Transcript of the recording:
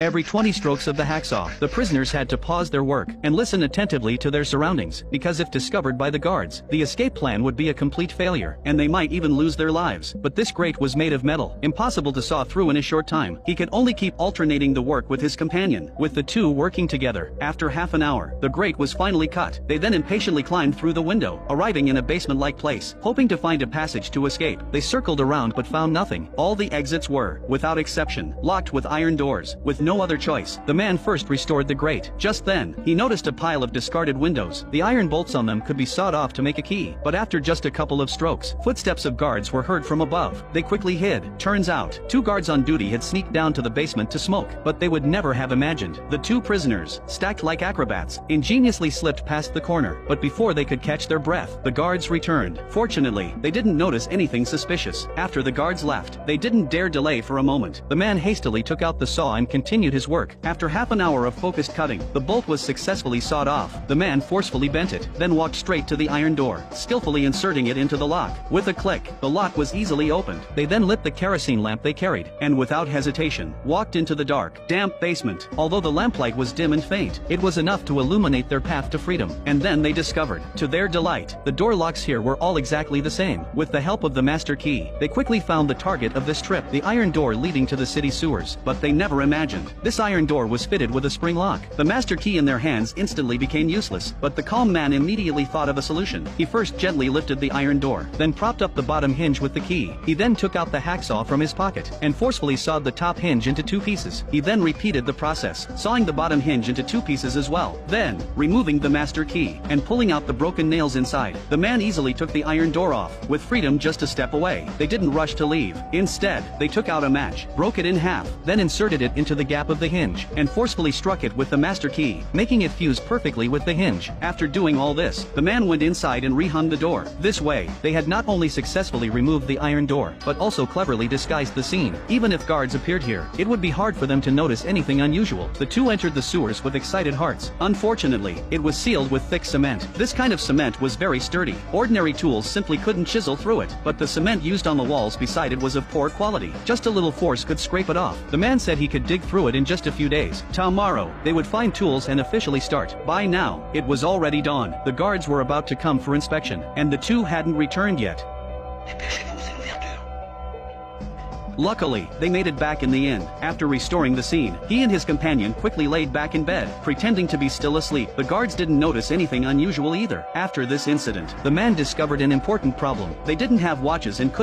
Every 20 strokes of the hacksaw, the prisoners had to pause their work and listen attentively to their surroundings, because if discovered by the guards, the escape plan would be a complete failure, and they might even lose their lives. But this grate was made of metal, impossible to saw through in a short time. He could only keep alternating the work with his companion, with the two working together. After half an hour, the grate was finally cut. They then impatiently climbed through the window, arriving in a basement-like place, hoping to find a passage to escape. They circled around but found nothing. All the exits were, without exception, locked with iron doors. With no other choice, the man first restored the grate. Just then, he noticed a pile of discarded windows. The iron bolts on them could be sawed off to make a key, but after just a couple of strokes, footsteps of guards were heard from above. They quickly hid. Turns out, two guards on duty had sneaked down to the basement to smoke, but they would never have imagined the two prisoners, stacked like acrobats, ingeniously slipped past the corner. But before they could catch their breath, the guards returned. Fortunately, they didn't notice anything suspicious. After the guards left, they didn't dare delay for a moment. The man hastily took out the saw and continued his work. After half an hour of focused cutting, the bolt was successfully sawed off. The man forcefully bent it, then walked straight to the iron door, skillfully inserting it into the lock. With a click, the lock was easily opened. They then lit the kerosene lamp they carried, and without hesitation, walked into the dark, damp basement. Although the lamplight was dim and faint, it was enough to illuminate their path to freedom. And then they discovered, to their delight, the door locks here were all exactly the same. With the help of the master key, they quickly found the target of this trip, the iron door leading to the city sewers. But they never imagined this iron door was fitted with a spring lock. The master key in their hands instantly became useless, but the calm man immediately thought of a solution. He first gently lifted the iron door, then propped up the bottom hinge with the key. He then took out the hacksaw from his pocket, and forcefully sawed the top hinge into two pieces. He then repeated the process, sawing the bottom hinge into two pieces as well. Then, removing the master key, and pulling out the broken nails inside, the man easily took the iron door off, with freedom just a step away. They didn't rush to leave. Instead, they took out a match, broke it in half, then inserted it into the gap of the hinge, and forcefully struck it with the master key, making it fuse perfectly with the hinge. After doing all this, the man went inside and rehung the door. This way, they had not only successfully removed the iron door, but also cleverly disguised the scene. Even if guards appeared here, it would be hard for them to notice anything unusual. The two entered the sewers with excited hearts. Unfortunately, it was sealed with thick cement. This kind of cement was very sturdy. Ordinary tools simply couldn't chisel through it, but the cement used on the walls beside it was of poor quality. Just a little force could scrape it off. The man said he could dig through it in just a few days. Tomorrow, they would find tools and officially start. By now, it was already dawn. The guards were about to come for inspection, and the two hadn't returned yet. Luckily, they made it back in the inn. After restoring the scene, he and his companion quickly laid back in bed, pretending to be still asleep. The guards didn't notice anything unusual either. After this incident, the man discovered an important problem. They didn't have watches and couldn't